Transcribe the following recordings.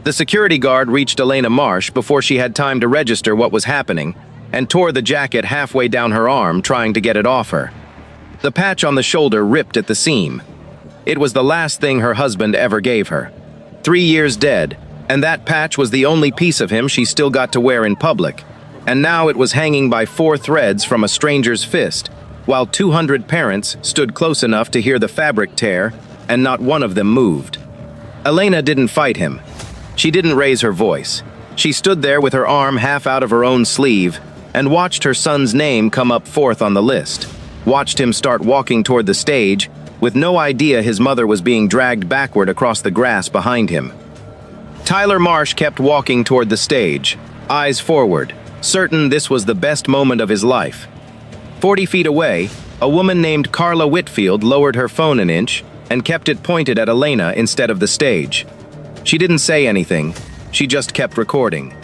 The security guard reached Elena Marsh before she had time to register what was happening and tore the jacket halfway down her arm, trying to get it off her. The patch on the shoulder ripped at the seam. It was the last thing her husband ever gave her. 3 years dead, and that patch was the only piece of him she still got to wear in public. And now it was hanging by 4 threads from a stranger's fist, while 200 parents stood close enough to hear the fabric tear, and not one of them moved. Elena didn't fight him. She didn't raise her voice. She stood there with her arm half out of her own sleeve and watched her son's name come up fourth on the list. Watched him start walking toward the stage, with no idea his mother was being dragged backward across the grass behind him. Tyler Marsh kept walking toward the stage, eyes forward, certain this was the best moment of his life. 40 feet away, a woman named Carla Whitfield lowered her phone an inch and kept it pointed at Elena instead of the stage. She didn't say anything, she just kept recording.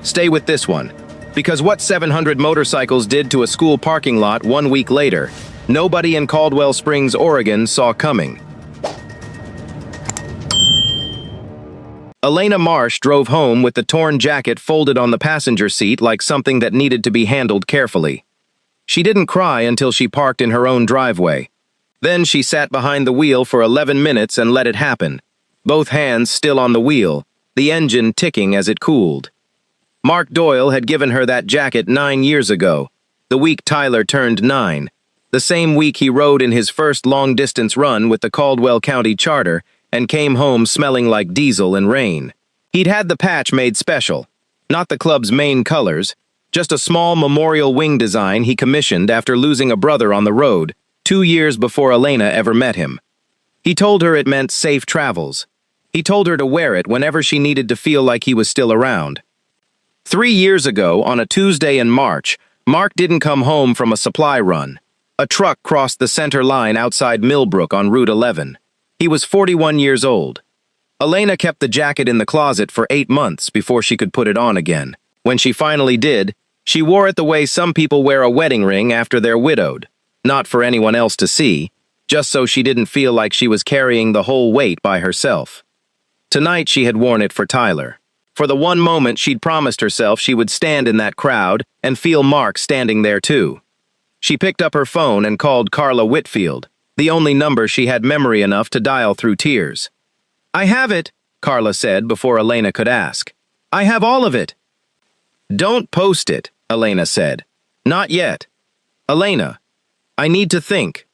Stay with this one, because what 700 motorcycles did to a school parking lot 1 week later, nobody in Caldwell Springs, Oregon saw coming. Elena Marsh drove home with the torn jacket folded on the passenger seat like something that needed to be handled carefully. She didn't cry until she parked in her own driveway. Then she sat behind the wheel for 11 minutes and let it happen, both hands still on the wheel, the engine ticking as it cooled. Mark Doyle had given her that jacket 9 years ago, the week Tyler turned 9, the same week he rode in his first long-distance run with the Caldwell County Charter and came home smelling like diesel and rain. He'd had the patch made special, not the club's main colors, just a small memorial wing design he commissioned after losing a brother on the road 2 years before Elena ever met him. He told her it meant safe travels. He told her to wear it whenever she needed to feel like he was still around. 3 years ago, on a Tuesday in March, Mark didn't come home from a supply run. A truck crossed the center line outside Millbrook on Route 11. He was 41 years old. Elena kept the jacket in the closet for 8 months before she could put it on again. When she finally did, she wore it the way some people wear a wedding ring after they're widowed. Not for anyone else to see, just so she didn't feel like she was carrying the whole weight by herself. Tonight she had worn it for Tyler. For the one moment she'd promised herself she would stand in that crowd and feel Mark standing there too. She picked up her phone and called Carla Whitfield, the only number she had memory enough to dial through tears. "I have it," Carla said before Elena could ask. "I have all of it." "Don't post it," Elena said. "Not yet. Elena, I need to think."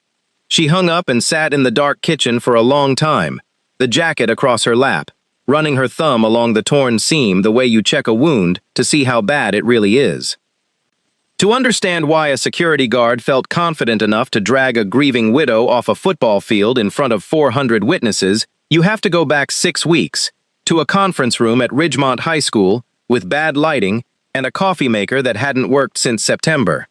She hung up and sat in the dark kitchen for a long time, the jacket across her lap, running her thumb along the torn seam the way you check a wound to see how bad it really is. To understand why a security guard felt confident enough to drag a grieving widow off a football field in front of 400 witnesses, you have to go back 6 weeks, to a conference room at Ridgemont High School with bad lighting and a coffee maker that hadn't worked since September.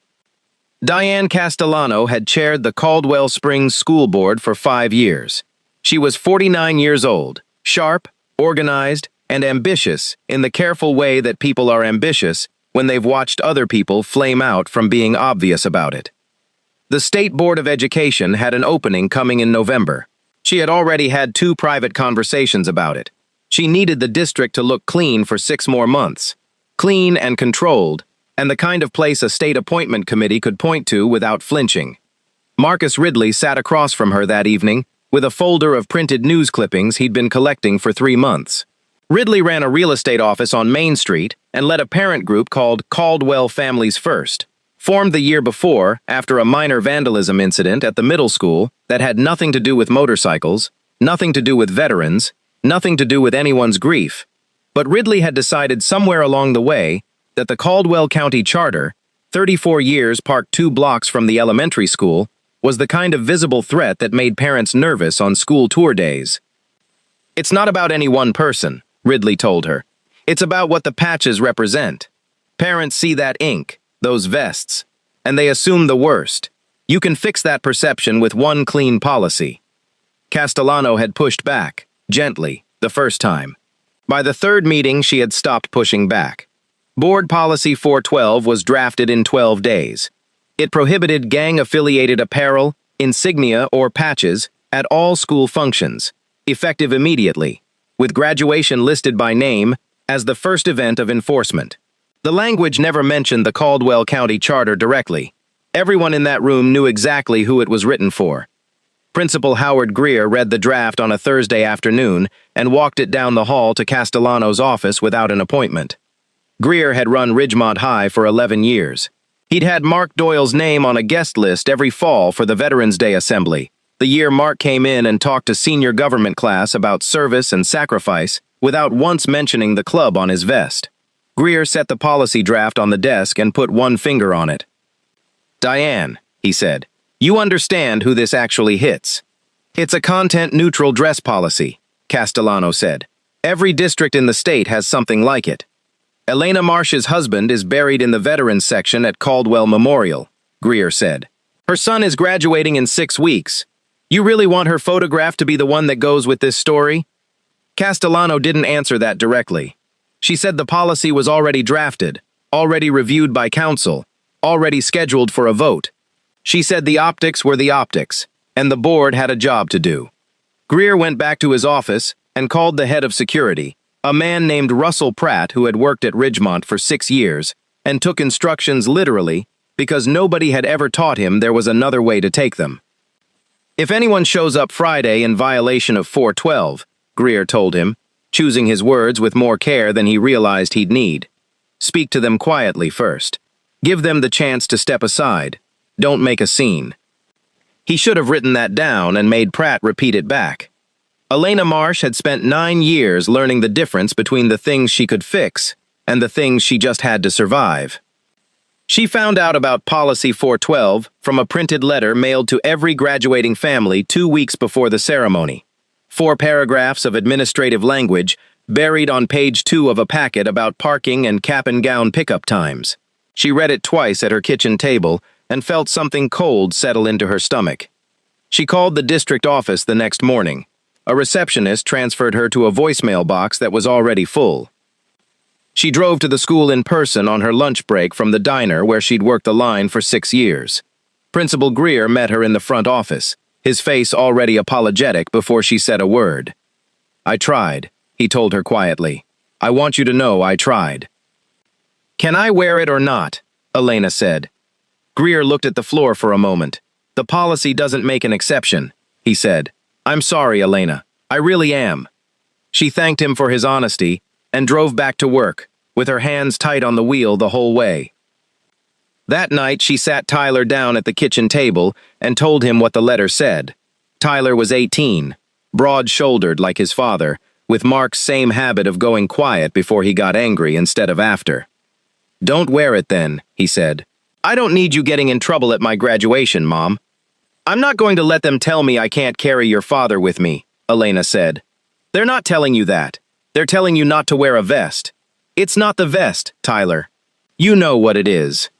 Diane Castellano had chaired the Caldwell Springs School Board for 5 years. She was 49 years old, sharp, organized, and ambitious in the careful way that people are ambitious when they've watched other people flame out from being obvious about it. The State Board of Education had an opening coming in November. She had already had 2 private conversations about it. She needed the district to look clean for 6 more months. Clean and controlled, and the kind of place a state appointment committee could point to without flinching. Marcus Ridley sat across from her that evening with a folder of printed news clippings he'd been collecting for 3 months. Ridley ran a real estate office on Main Street and led a parent group called Caldwell Families First, formed the year before after a minor vandalism incident at the middle school that had nothing to do with motorcycles, nothing to do with veterans, nothing to do with anyone's grief. But Ridley had decided somewhere along the way that the Caldwell County Charter, 34 years parked 2 blocks from the elementary school, was the kind of visible threat that made parents nervous on school tour days. "It's not about any one person," Ridley told her. "It's about what the patches represent. Parents see that ink, those vests, and they assume the worst. You can fix that perception with one clean policy." Castellano had pushed back, gently, the first time. By the 3rd meeting, she had stopped pushing back. Board Policy 412 was drafted in 12 days. It prohibited gang-affiliated apparel, insignia, or patches at all school functions, effective immediately. with graduation listed by name as the first event of enforcement. The language never mentioned the Caldwell County Charter directly. Everyone in that room knew exactly who it was written for. Principal Howard Greer read the draft on a Thursday afternoon and walked it down the hall to Castellano's office without an appointment. Greer had run Ridgemont High for 11 years. He'd had Mark Doyle's name on a guest list every fall for the Veterans Day Assembly, the year Mark came in and talked to senior government class about service and sacrifice without once mentioning the club on his vest. Greer set the policy draft on the desk and put one finger on it. "Diane," he said, "you understand who this actually hits." "It's a content-neutral dress policy," Castellano said. "Every district in the state has something like it." "Elena Marsh's husband is buried in the Veterans section at Caldwell Memorial," Greer said. "Her son is graduating in 6 weeks. You really want her photograph to be the one that goes with this story?" Castellano didn't answer that directly. She said the policy was already drafted, already reviewed by council, already scheduled for a vote. She said the optics were the optics, and the board had a job to do. Greer went back to his office and called the head of security, a man named Russell Pratt who had worked at Ridgemont for 6 years, and took instructions literally because nobody had ever taught him there was another way to take them. "If anyone shows up Friday in violation of 412, Greer told him, choosing his words with more care than he realized he'd need. "Speak to them quietly first. Give them the chance to step aside. Don't make a scene." He should have written that down and made Pratt repeat it back. Elena Marsh had spent 9 years learning the difference between the things she could fix and the things she just had to survive. She found out about Policy 412 from a printed letter mailed to every graduating family 2 weeks before the ceremony. 4 paragraphs of administrative language buried on page 2 of a packet about parking and cap and gown pickup times. She read it twice at her kitchen table and felt something cold settle into her stomach. She called the district office the next morning. A receptionist transferred her to a voicemail box that was already full. She drove to the school in person on her lunch break from the diner where she'd worked the line for 6 years. Principal Greer met her in the front office, his face already apologetic before she said a word. "I tried," he told her quietly. "I want you to know I tried." "Can I wear it or not?" Elena said. Greer looked at the floor for a moment. "The policy doesn't make an exception," he said. "I'm sorry, Elena. I really am." She thanked him for his honesty and drove back to work, with her hands tight on the wheel the whole way. That night, she sat Tyler down at the kitchen table and told him what the letter said. Tyler was 18, broad-shouldered like his father, with Mark's same habit of going quiet before he got angry instead of after. "Don't wear it then," he said. "I don't need you getting in trouble at my graduation, Mom." "I'm not going to let them tell me I can't carry your father with me," Elena said. "They're not telling you that. They're telling you not to wear a vest." "It's not the vest, Tyler. You know what it is."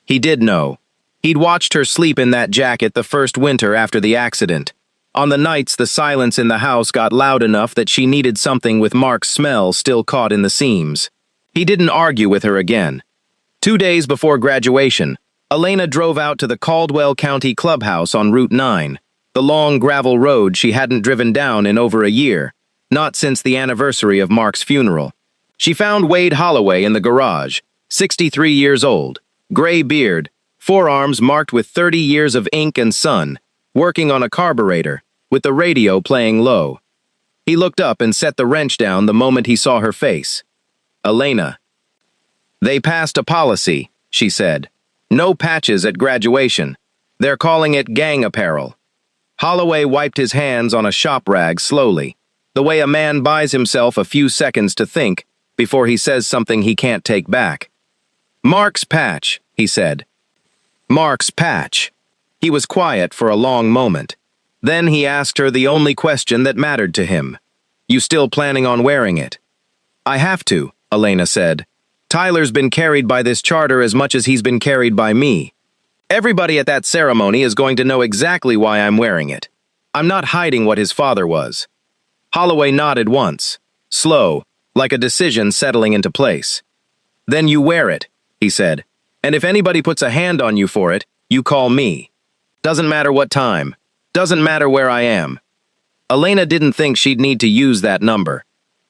He did know. He'd watched her sleep in that jacket the first winter after the accident. On the nights the silence in the house got loud enough that she needed something with Mark's smell still caught in the seams. He didn't argue with her again. 2 days before graduation, Elena drove out to the Caldwell County Clubhouse on Route 9, the long gravel road she hadn't driven down in over a year, not since the anniversary of Mark's funeral. She found Wade Holloway in the garage, 63 years old, gray beard, forearms marked with 30 years of ink and sun, working on a carburetor, with the radio playing low. He looked up and set the wrench down the moment he saw her face. "Elena." "They passed a policy," she said. "No patches at graduation. They're calling it gang apparel." Holloway wiped his hands on a shop rag slowly, the way a man buys himself a few seconds to think before he says something he can't take back. "Mark's patch," he said. "Mark's patch." He was quiet for a long moment. Then he asked her the only question that mattered to him. "You still planning on wearing it?" "I have to," Elena said. "Tyler's been carried by this charter as much as he's been carried by me. Everybody at that ceremony is going to know exactly why I'm wearing it. I'm not hiding what his father was." Holloway nodded once, slow, like a decision settling into place. "Then you wear it," he said. "And if anybody puts a hand on you for it, you call me. Doesn't matter what time. Doesn't matter where I am." Elena didn't think she'd need to use that number.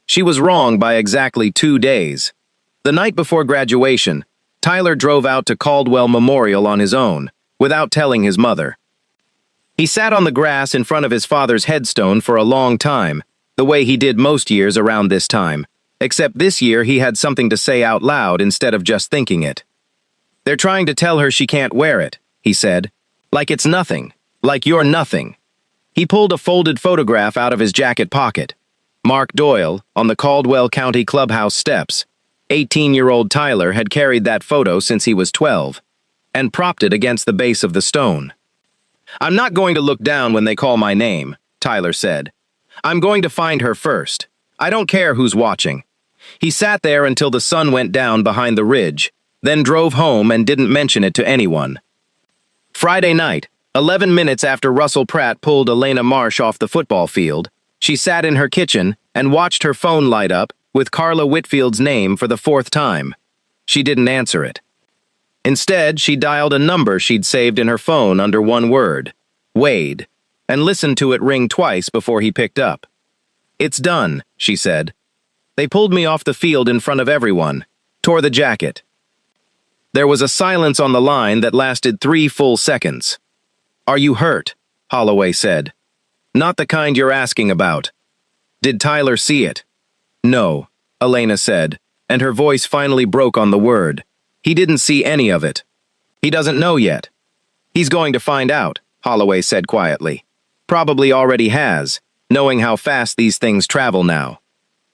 She was wrong by exactly 2 days. The night before graduation, Tyler drove out to Caldwell Memorial on his own, without telling his mother. He sat on the grass in front of his father's headstone for a long time, the way he did most years around this time, except this year he had something to say out loud instead of just thinking it. "They're trying to tell her she can't wear it," he said. "Like it's nothing. Like you're nothing." He pulled a folded photograph out of his jacket pocket. Mark Doyle, on the Caldwell County Clubhouse steps. 18-year-old Tyler had carried that photo since he was 12, and propped it against the base of the stone. "I'm not going to look down when they call my name," Tyler said. "I'm going to find her first. I don't care who's watching." He sat there until the sun went down behind the ridge, then drove home and didn't mention it to anyone. Friday night, 11 minutes after Russell Pratt pulled Elena Marsh off the football field, she sat in her kitchen and watched her phone light up with Carla Whitfield's name for the 4th time. She didn't answer it. Instead, she dialed a number she'd saved in her phone under one word, Wade, and listened to it ring twice before he picked up. "It's done," she said. "They pulled me off the field in front of everyone, tore the jacket." There was a silence on the line that lasted 3 full seconds. "Are you hurt?" Holloway said. "Not the kind you're asking about." "Did Tyler see it?" "No," Elena said, and her voice finally broke on the word. "He didn't see any of it. He doesn't know yet." "He's going to find out," Holloway said quietly. "Probably already has, knowing how fast these things travel now."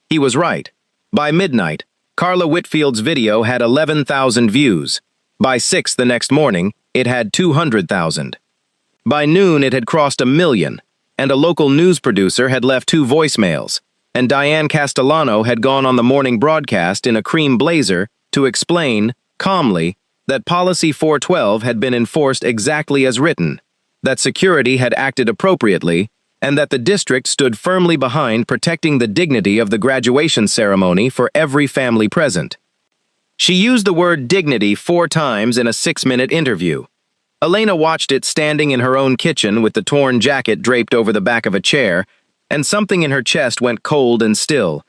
He was right. By midnight, Carla Whitfield's video had 11,000 views. By 6 the next morning, it had 200,000. By noon, it had crossed 1 million, and a local news producer had left 2 voicemails, and Diane Castellano had gone on the morning broadcast in a cream blazer to explain, calmly, that Policy 412 had been enforced exactly as written, that security had acted appropriately, and that the district stood firmly behind protecting the dignity of the graduation ceremony for every family present. She used the word dignity 4 times in a 6-minute interview. Elena watched it standing in her own kitchen with the torn jacket draped over the back of a chair, and something in her chest went cold and still,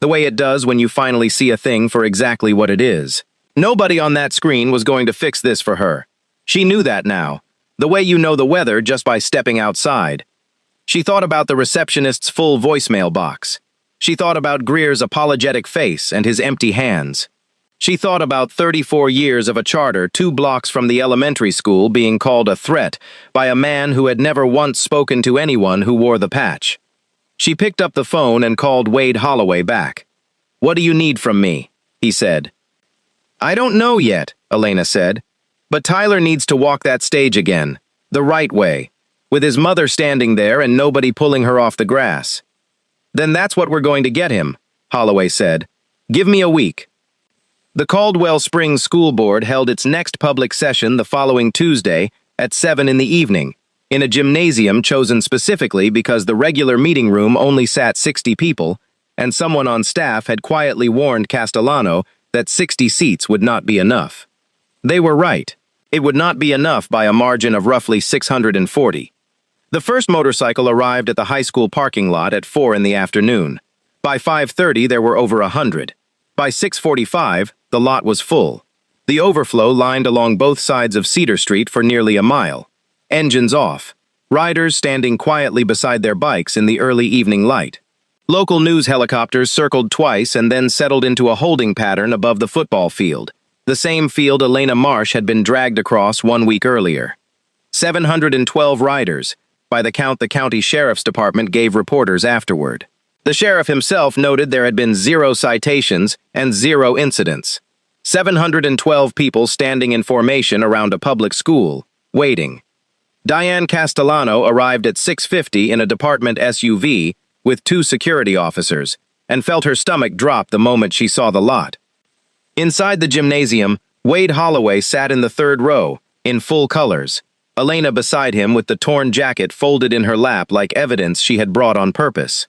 the way it does when you finally see a thing for exactly what it is. Nobody on that screen was going to fix this for her. She knew that now, the way you know the weather just by stepping outside. She thought about the receptionist's full voicemail box. She thought about Greer's apologetic face and his empty hands. She thought about 34 years of a charter 2 blocks from the elementary school being called a threat by a man who had never once spoken to anyone who wore the patch. She picked up the phone and called Wade Holloway back. "What do you need from me?" he said. "I don't know yet," Elena said. "But Tyler needs to walk that stage again, the right way, with his mother standing there and nobody pulling her off the grass." "Then that's what we're going to get him," Holloway said. "Give me a week." The Caldwell Springs School Board held its next public session the following Tuesday at 7 in the evening, in a gymnasium chosen specifically because the regular meeting room only sat 60 people, and someone on staff had quietly warned Castellano that 60 seats would not be enough. They were right. It would not be enough by a margin of roughly 640. The first motorcycle arrived at the high school parking lot at 4 in the afternoon. By 5:30, there were over 100. By 6:45, the lot was full. The overflow lined along both sides of Cedar Street for nearly a mile. Engines off. Riders standing quietly beside their bikes in the early evening light. Local news helicopters circled twice and then settled into a holding pattern above the football field, the same field Elena Marsh had been dragged across 1 week earlier. 712 riders, by the count the county sheriff's department gave reporters afterward. The sheriff himself noted there had been 0 citations and 0 incidents. 712 people standing in formation around a public school, waiting. Diane Castellano arrived at 6:50 in a department SUV with 2 security officers, and felt her stomach drop the moment she saw the lot. Inside the gymnasium, Wade Holloway sat in the 3rd row, in full colors, Elena beside him with the torn jacket folded in her lap like evidence she had brought on purpose.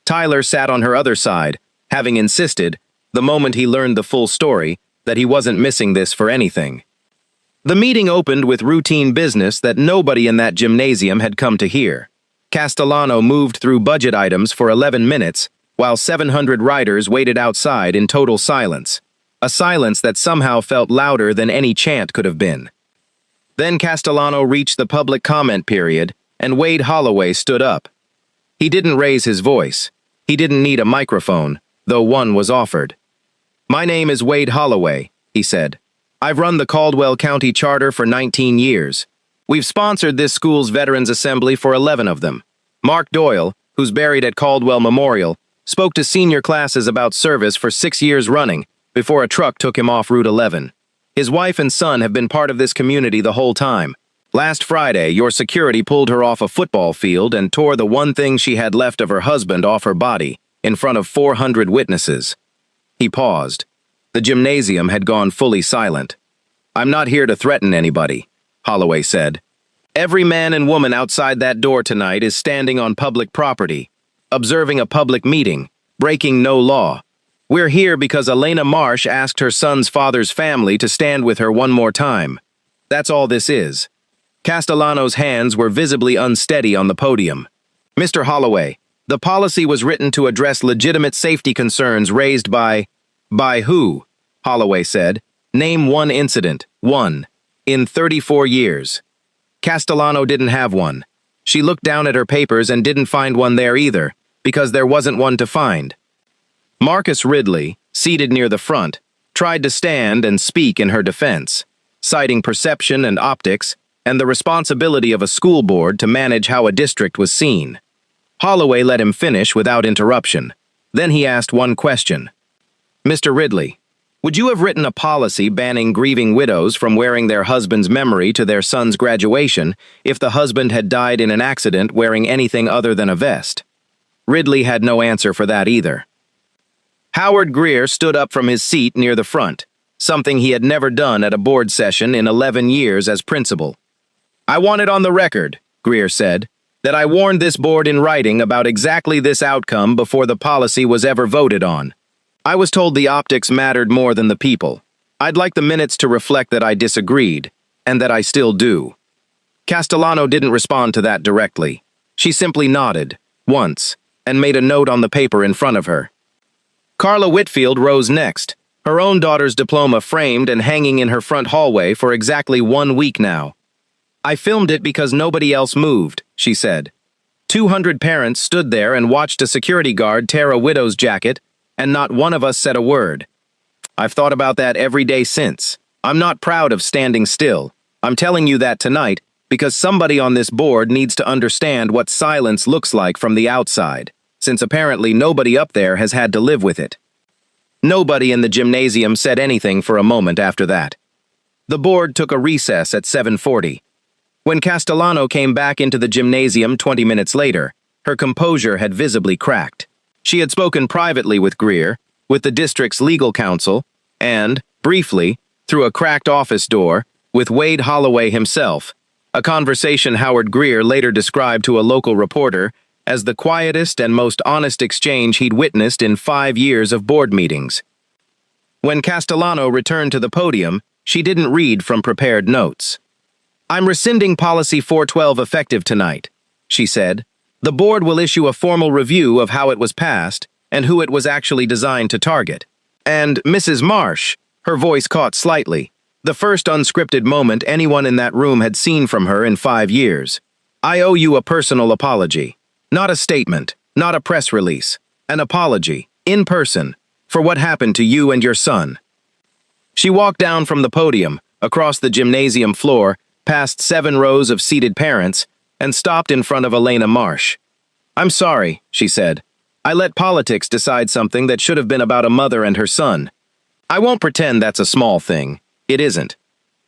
Tyler sat on her other side, having insisted, the moment he learned the full story, that he wasn't missing this for anything. The meeting opened with routine business that nobody in that gymnasium had come to hear. Castellano moved through budget items for 11 minutes, while 700 riders waited outside in total silence, a silence that somehow felt louder than any chant could have been. Then Castellano reached the public comment period, and Wade Holloway stood up. He didn't raise his voice. He didn't need a microphone, though one was offered. "My name is Wade Holloway," he said. "I've run the Caldwell County Charter for 19 years. We've sponsored this school's Veterans Assembly for 11 of them. Mark Doyle, who's buried at Caldwell Memorial, spoke to senior classes about service for 6 years running before a truck took him off Route 11. His wife and son have been part of this community the whole time. Last Friday, your security pulled her off a football field and tore the one thing she had left of her husband off her body in front of 400 witnesses." He paused. The gymnasium had gone fully silent. "I'm not here to threaten anybody," Holloway said. "Every man and woman outside that door tonight is standing on public property, observing a public meeting, breaking no law. We're here because Elena Marsh asked her son's father's family to stand with her one more time. That's all this is." Castellano's hands were visibly unsteady on the podium. "Mr. Holloway, the policy was written to address legitimate safety concerns raised by who?" Holloway said. "Name one incident, one, in 34 years. Castellano didn't have one. She looked down at her papers and didn't find one there either, because there wasn't one to find." Marcus Ridley, seated near the front, tried to stand and speak in her defense, citing perception and optics and the responsibility of a school board to manage how a district was seen. Holloway let him finish without interruption. Then he asked one question. "Mr. Ridley, would you have written a policy banning grieving widows from wearing their husband's memory to their son's graduation if the husband had died in an accident wearing anything other than a vest?" Ridley had no answer for that either. Howard Greer stood up from his seat near the front, something he had never done at a board session in 11 years as principal. "I want it on the record," Greer said, "that I warned this board in writing about exactly this outcome before the policy was ever voted on. I was told the optics mattered more than the people. I'd like the minutes to reflect that I disagreed, and that I still do." Castellano didn't respond to that directly. She simply nodded, once, and made a note on the paper in front of her. Carla Whitfield rose next, her own daughter's diploma framed and hanging in her front hallway for exactly 1 week now. "I filmed it because nobody else moved," she said. 200 parents stood there and watched a security guard tear a widow's jacket, and not one of us said a word. I've thought about that every day since. I'm not proud of standing still. I'm telling you that tonight because somebody on this board needs to understand what silence looks like from the outside, since apparently nobody up there has had to live with it. Nobody in the gymnasium said anything for a moment after that. The board took a recess at 7:40. When Castellano came back into the gymnasium 20 minutes later, her composure had visibly cracked. She had spoken privately with Greer, with the district's legal counsel, and, briefly, through a cracked office door, with Wade Holloway himself, a conversation Howard Greer later described to a local reporter as the quietest and most honest exchange he'd witnessed in 5 years of board meetings. When Castellano returned to the podium, she didn't read from prepared notes. "I'm rescinding Policy 412 effective tonight," she said. "The board will issue a formal review of how it was passed and who it was actually designed to target. And Mrs. Marsh," her voice caught slightly, the first unscripted moment anyone in that room had seen from her in 5 years. "I owe you a personal apology. Not a statement, not a press release. An apology, in person, for what happened to you and your son." She walked down from the podium, across the gymnasium floor, past 7 rows of seated parents, and stopped in front of Elena Marsh. "I'm sorry," she said. "I let politics decide something that should have been about a mother and her son. I won't pretend that's a small thing. It isn't."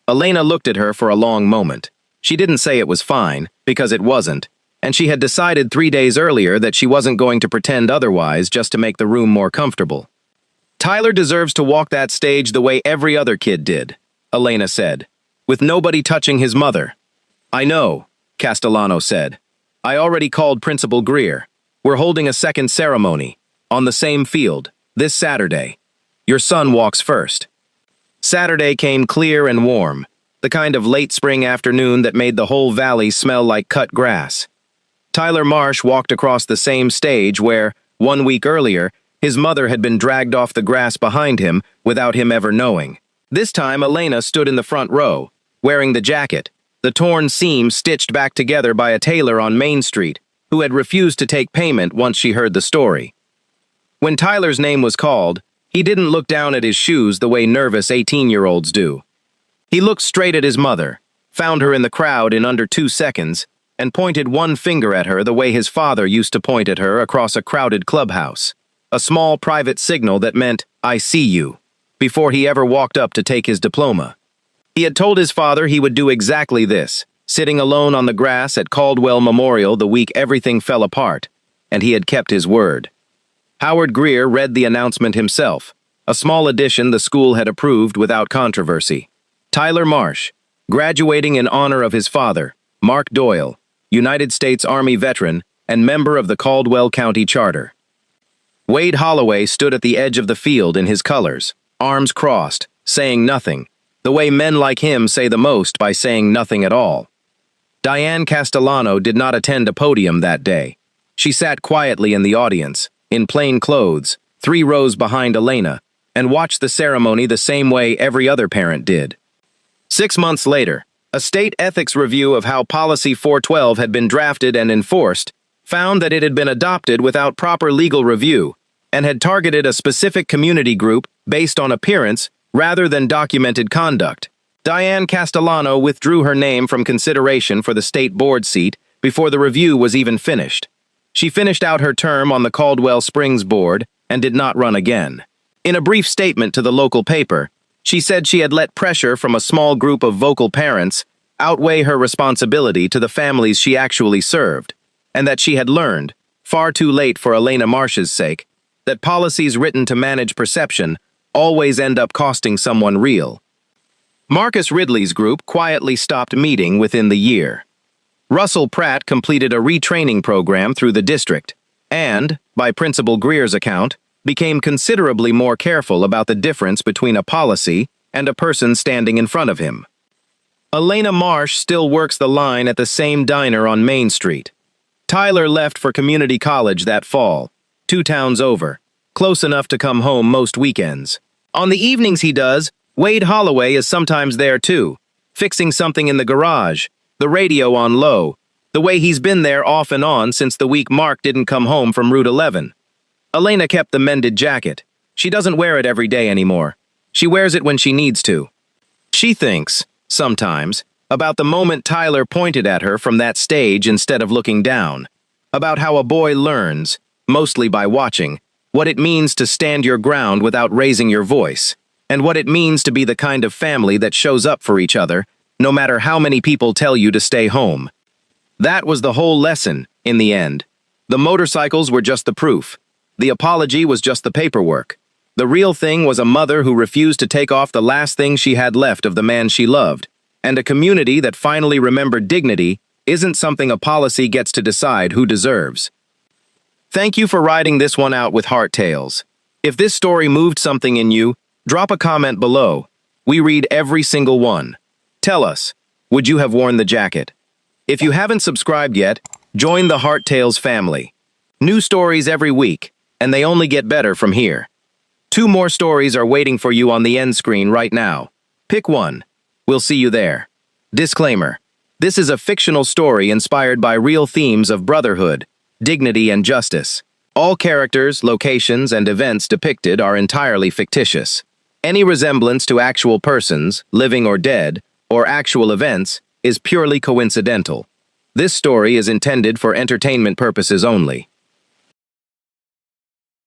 Elena looked at her for a long moment. She didn't say it was fine, because it wasn't, and she had decided 3 days earlier that she wasn't going to pretend otherwise just to make the room more comfortable. "Tyler deserves to walk that stage the way every other kid did," Elena said, "with nobody touching his mother." "I know," Castellano said. "I already called Principal Greer. We're holding a second ceremony, on the same field, this Saturday. Your son walks first." Saturday came clear and warm, the kind of late spring afternoon that made the whole valley smell like cut grass. Tyler Marsh walked across the same stage where, 1 week earlier, his mother had been dragged off the grass behind him without him ever knowing. This time, Elena stood in the front row, wearing the jacket, the torn seam stitched back together by a tailor on Main Street, who had refused to take payment once she heard the story. When Tyler's name was called, he didn't look down at his shoes the way nervous 18-year-olds do. He looked straight at his mother, found her in the crowd in under 2 seconds, and pointed one finger at her the way his father used to point at her across a crowded clubhouse. A small private signal that meant, "I see you," before he ever walked up to take his diploma. He had told his father he would do exactly this, sitting alone on the grass at Caldwell Memorial the week everything fell apart, and he had kept his word. Howard Greer read the announcement himself, a small addition the school had approved without controversy. Tyler Marsh, graduating in honor of his father, Mark Doyle, United States Army veteran and member of the Caldwell County Charter. Wade Holloway stood at the edge of the field in his colors, arms crossed, saying nothing, the way men like him say the most by saying nothing at all. Diane Castellano did not attend a podium that day. She sat quietly in the audience, in plain clothes, 3 rows behind Elena, and watched the ceremony the same way every other parent did. 6 months later, a state ethics review of how Policy 412 had been drafted and enforced found that it had been adopted without proper legal review and had targeted a specific community group based on appearance rather than documented conduct. Diane Castellano withdrew her name from consideration for the state board seat before the review was even finished. She finished out her term on the Caldwell Springs board and did not run again. In a brief statement to the local paper, she said she had let pressure from a small group of vocal parents outweigh her responsibility to the families she actually served, and that she had learned, far too late for Elena Marsh's sake, that policies written to manage perception always end up costing someone real. Marcus Ridley's group quietly stopped meeting within the year. Russell Pratt completed a retraining program through the district and, by Principal Greer's account, became considerably more careful about the difference between a policy and a person standing in front of him. Elena Marsh still works the line at the same diner on Main Street. Tyler left for community college that fall, 2 towns over, close enough to come home most weekends. On the evenings he does, Wade Holloway is sometimes there too, fixing something in the garage, the radio on low, the way he's been there off and on since the week Mark didn't come home from Route 11. Elena kept the mended jacket. She doesn't wear it every day anymore. She wears it when she needs to. She thinks, sometimes, about the moment Tyler pointed at her from that stage instead of looking down, about how a boy learns, mostly by watching, what it means to stand your ground without raising your voice, and what it means to be the kind of family that shows up for each other, no matter how many people tell you to stay home. That was the whole lesson, in the end. The motorcycles were just the proof. The apology was just the paperwork. The real thing was a mother who refused to take off the last thing she had left of the man she loved, and a community that finally remembered dignity isn't something a policy gets to decide who deserves. Thank you for riding this one out with Heart Tales. If this story moved something in you, drop a comment below. We read every single one. Tell us, would you have worn the jacket? If you haven't subscribed yet, join the Heart Tales family. New stories every week, and they only get better from here. 2 more stories are waiting for you on the end screen right now. Pick one. We'll see you there. Disclaimer. This is a fictional story inspired by real themes of brotherhood, dignity, and justice. All characters, locations, and events depicted are entirely fictitious. Any resemblance to actual persons, living or dead, or actual events is purely coincidental. This story is intended for entertainment purposes only.